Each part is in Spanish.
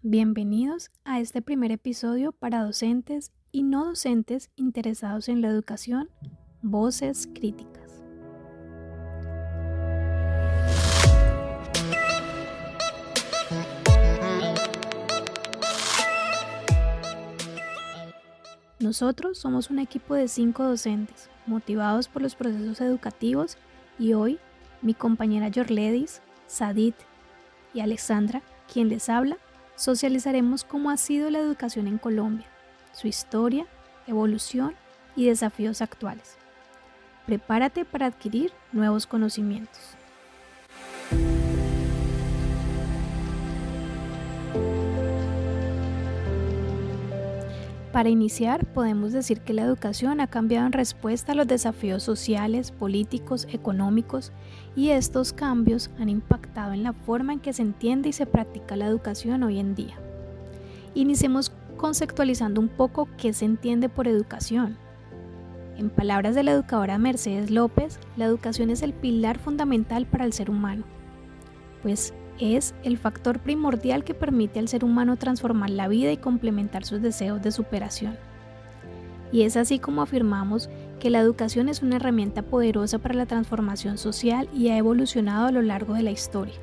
Bienvenidos a este primer episodio para docentes y no docentes interesados en la educación, Voces Críticas. Nosotros somos un equipo de 5 docentes, motivados por los procesos educativos, y hoy mi compañera Yorledis, Sadit y Alexandra, quien les habla, socializaremos cómo ha sido la educación en Colombia, su historia, evolución y desafíos actuales. Prepárate para adquirir nuevos conocimientos. Para iniciar, podemos decir que la educación ha cambiado en respuesta a los desafíos sociales, políticos, económicos, y estos cambios han impactado en la forma en que se entiende y se practica la educación hoy en día. Iniciemos conceptualizando un poco qué se entiende por educación. En palabras de la educadora Mercedes López, la educación es el pilar fundamental para el ser humano, pues es el factor primordial que permite al ser humano transformar la vida y complementar sus deseos de superación. Y es así como afirmamos que la educación es una herramienta poderosa para la transformación social y ha evolucionado a lo largo de la historia.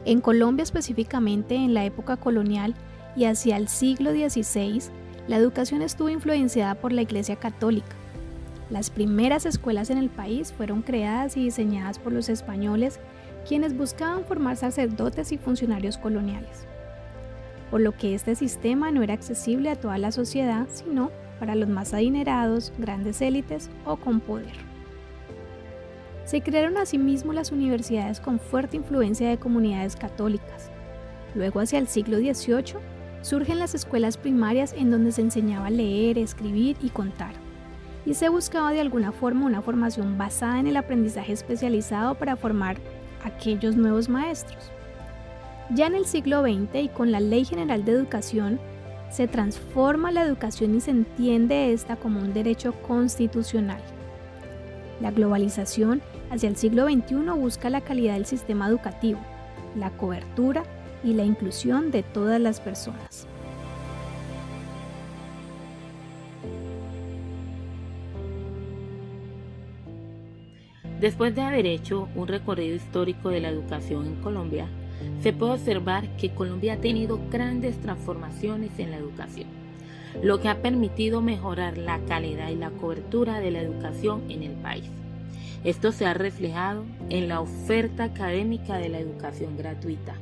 En Colombia, específicamente en la época colonial y hacia el siglo XVI, la educación estuvo influenciada por la Iglesia Católica. Las primeras escuelas en el país fueron creadas y diseñadas por los españoles, quienes buscaban formar sacerdotes y funcionarios coloniales, por lo que este sistema no era accesible a toda la sociedad, sino para los más adinerados, grandes élites o con poder. Se crearon asimismo las universidades con fuerte influencia de comunidades católicas. Luego, hacia el siglo XVIII, surgen las escuelas primarias en donde se enseñaba a leer, escribir y contar, y se buscaba de alguna forma una formación basada en el aprendizaje especializado para formar aquellos nuevos maestros. Ya en el siglo XX y con la Ley General de Educación, se transforma la educación y se entiende esta como un derecho constitucional. La globalización hacia el siglo XXI busca la calidad del sistema educativo, la cobertura y la inclusión de todas las personas. Después de haber hecho un recorrido histórico de la educación en Colombia, se puede observar que Colombia ha tenido grandes transformaciones en la educación, lo que ha permitido mejorar la calidad y la cobertura de la educación en el país. Esto se ha reflejado en la oferta académica de la educación gratuita,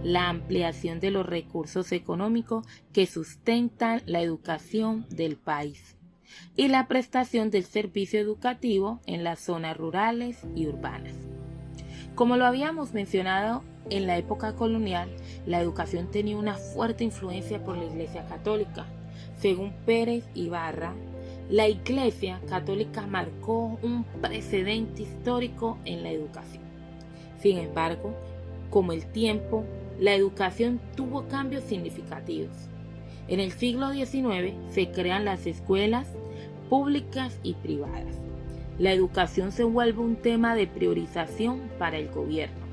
la ampliación de los recursos económicos que sustentan la educación del país, y la prestación del servicio educativo en las zonas rurales y urbanas. Como lo habíamos mencionado, en la época colonial, la educación tenía una fuerte influencia por la Iglesia Católica. Según Pérez Ibarra, la Iglesia Católica marcó un precedente histórico en la educación. Sin embargo, con el tiempo, la educación tuvo cambios significativos. En el siglo XIX se crean las escuelas públicas y privadas. La educación se vuelve un tema de priorización para el gobierno.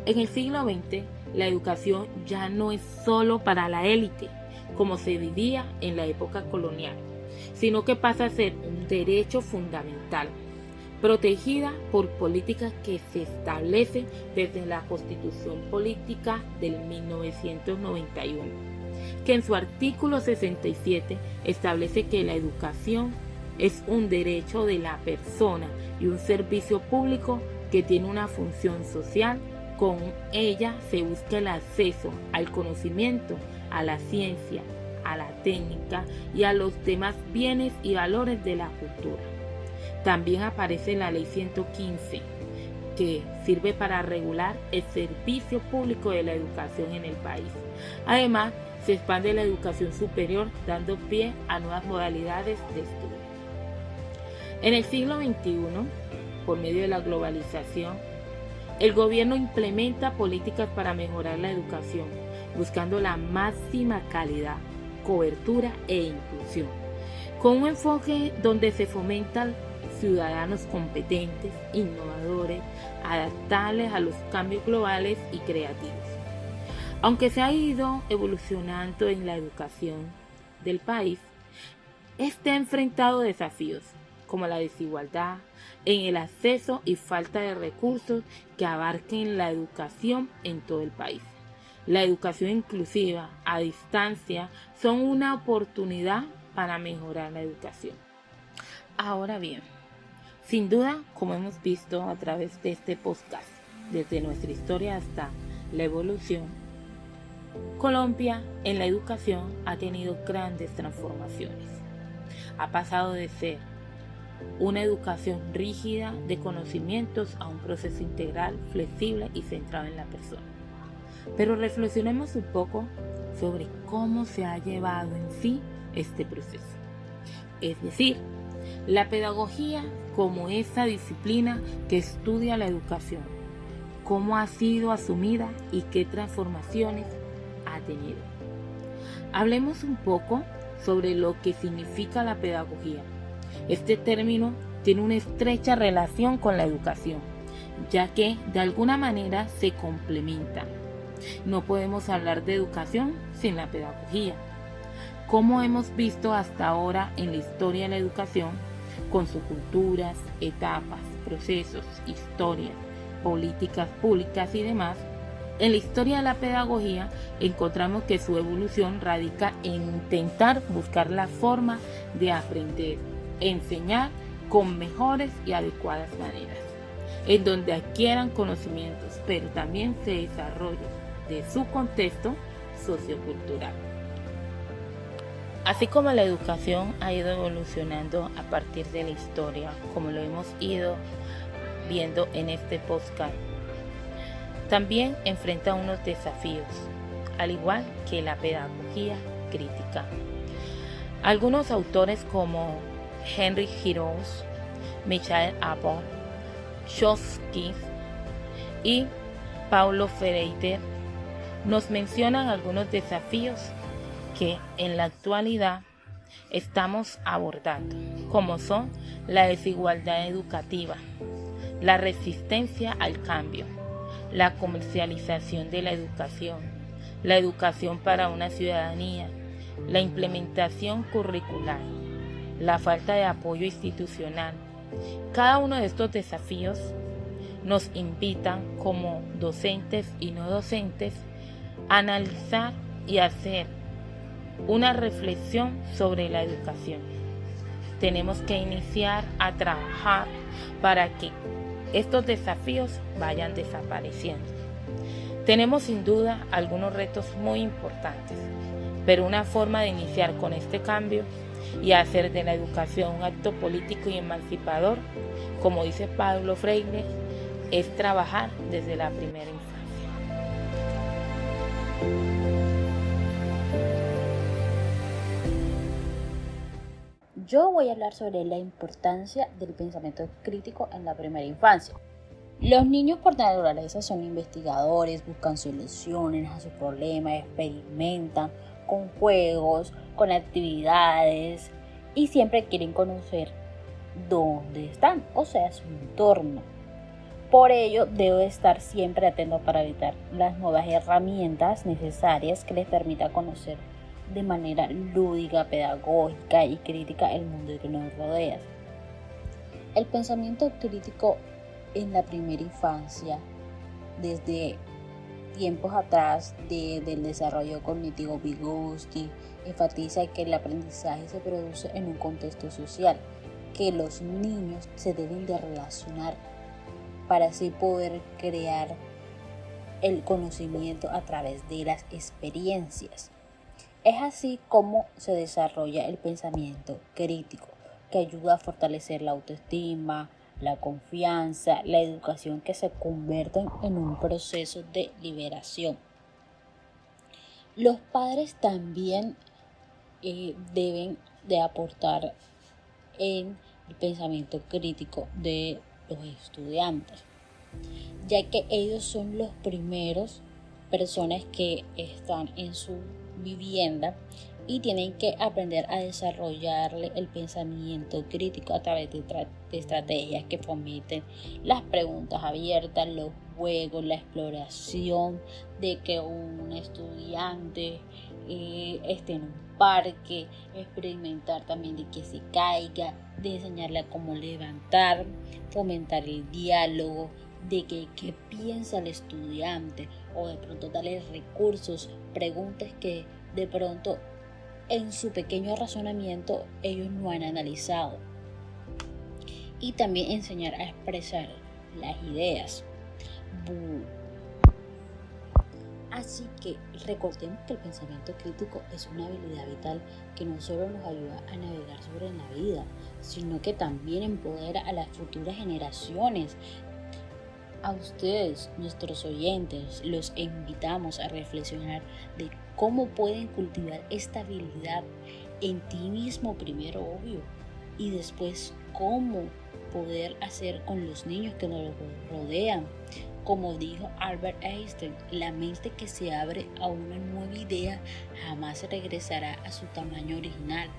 En el siglo XX, la educación ya no es solo para la élite, como se vivía en la época colonial, sino que pasa a ser un derecho fundamental, protegida por políticas que se establecen desde la Constitución Política del 1991, que en su artículo 67 establece que la educación es un derecho de la persona y un servicio público que tiene una función social. Con ella se busca el acceso al conocimiento, a la ciencia, a la técnica y a los demás bienes y valores de la cultura. También aparece la Ley 115, que sirve para regular el servicio público de la educación en el país. Además, se expande la educación superior, dando pie a nuevas modalidades de estudio. En el siglo XXI, por medio de la globalización, el gobierno implementa políticas para mejorar la educación, buscando la máxima calidad, cobertura e inclusión, con un enfoque donde se fomentan ciudadanos competentes, innovadores, adaptables a los cambios globales y creativos. Aunque se ha ido evolucionando en la educación del país, este ha enfrentado desafíos como la desigualdad en el acceso y falta de recursos que abarquen la educación en todo el país. La educación inclusiva a distancia son una oportunidad para mejorar la educación. Ahora bien, sin duda, como hemos visto a través de este podcast, desde nuestra historia hasta la evolución, Colombia en la educación ha tenido grandes transformaciones. Ha pasado de ser una educación rígida de conocimientos a un proceso integral, flexible y centrado en la persona. Pero reflexionemos un poco sobre cómo se ha llevado en sí este proceso. Es decir, la pedagogía como esa disciplina que estudia la educación, cómo ha sido asumida y qué transformaciones ha tenido. Hablemos un poco sobre lo que significa la pedagogía. Este término tiene una estrecha relación con la educación, ya que de alguna manera se complementan. No podemos hablar de educación sin la pedagogía. Como hemos visto hasta ahora en la historia de la educación, con sus culturas, etapas, procesos, historias, políticas públicas y demás, en la historia de la pedagogía encontramos que su evolución radica en intentar buscar la forma de aprender, enseñar con mejores y adecuadas maneras, en donde adquieran conocimientos, pero también se desarrollen de su contexto sociocultural. Así como la educación ha ido evolucionando a partir de la historia, como lo hemos ido viendo en este podcast, también enfrenta unos desafíos, al igual que la pedagogía crítica. Algunos autores como Henry Giroux, Michael Apple, Chomsky y Paulo Freire nos mencionan algunos desafíos que en la actualidad estamos abordando, como son la desigualdad educativa, la resistencia al cambio, la comercialización de la educación para una ciudadanía, la implementación curricular, la falta de apoyo institucional. Cada uno de estos desafíos nos invitan como docentes y no docentes a analizar y hacer una reflexión sobre la educación. Tenemos que iniciar a trabajar para que estos desafíos vayan desapareciendo. Tenemos sin duda algunos retos muy importantes, pero una forma de iniciar con este cambio y hacer de la educación un acto político y emancipador, como dice Paulo Freire, es trabajar desde la primera infancia. Yo voy a hablar sobre la importancia del pensamiento crítico en la primera infancia. Los niños por naturaleza son investigadores, buscan soluciones a sus problemas, experimentan con juegos, con actividades y siempre quieren conocer dónde están, o sea, su entorno. Por ello, debo estar siempre atento para evitar las nuevas herramientas necesarias que les permita conocer de manera lúdica, pedagógica y crítica el mundo que nos rodea. El pensamiento crítico en la primera infancia, desde tiempos atrás del desarrollo cognitivo Vygotsky, enfatiza que el aprendizaje se produce en un contexto social, que los niños se deben de relacionar para así poder crear el conocimiento a través de las experiencias. Es así como se desarrolla el pensamiento crítico, que ayuda a fortalecer la autoestima, la confianza, la educación, que se convierten en un proceso de liberación. Los padres también deben de aportar en el pensamiento crítico de los estudiantes, ya que ellos son los primeros personas que están en su vivienda y tienen que aprender a desarrollarle el pensamiento crítico a través de estrategias que fomenten las preguntas abiertas, los juegos, la exploración, de que un estudiante esté en un parque, experimentar también de que se caiga, de enseñarle a cómo levantar, fomentar el diálogo, de qué piensa el estudiante, o de pronto darle recursos, preguntas que de pronto en su pequeño razonamiento ellos no han analizado, y también enseñar a expresar las ideas. Así que recordemos que el pensamiento crítico es una habilidad vital que no solo nos ayuda a navegar sobre la vida, sino que también empodera a las futuras generaciones. A ustedes, nuestros oyentes, los invitamos a reflexionar de cómo pueden cultivar esta habilidad en ti mismo primero, obvio, y después cómo poder hacer con los niños que nos rodean. Como dijo Albert Einstein, la mente que se abre a una nueva idea jamás regresará a su tamaño original.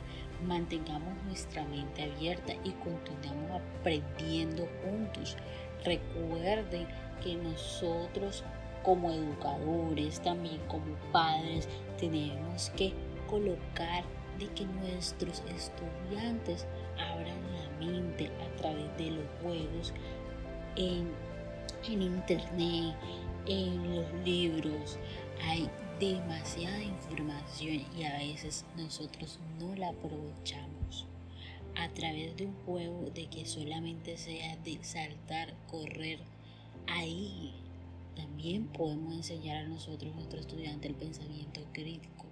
Mantengamos nuestra mente abierta y continuamos aprendiendo juntos. Recuerden que nosotros como educadores, también como padres, tenemos que colocar de que nuestros estudiantes abran la mente a través de los juegos, en internet, en los libros. Hay demasiada información y a veces nosotros no la aprovechamos. A través de un juego de que solamente sea de saltar, correr, ahí también podemos enseñar a nosotros, nuestro estudiante, el pensamiento crítico.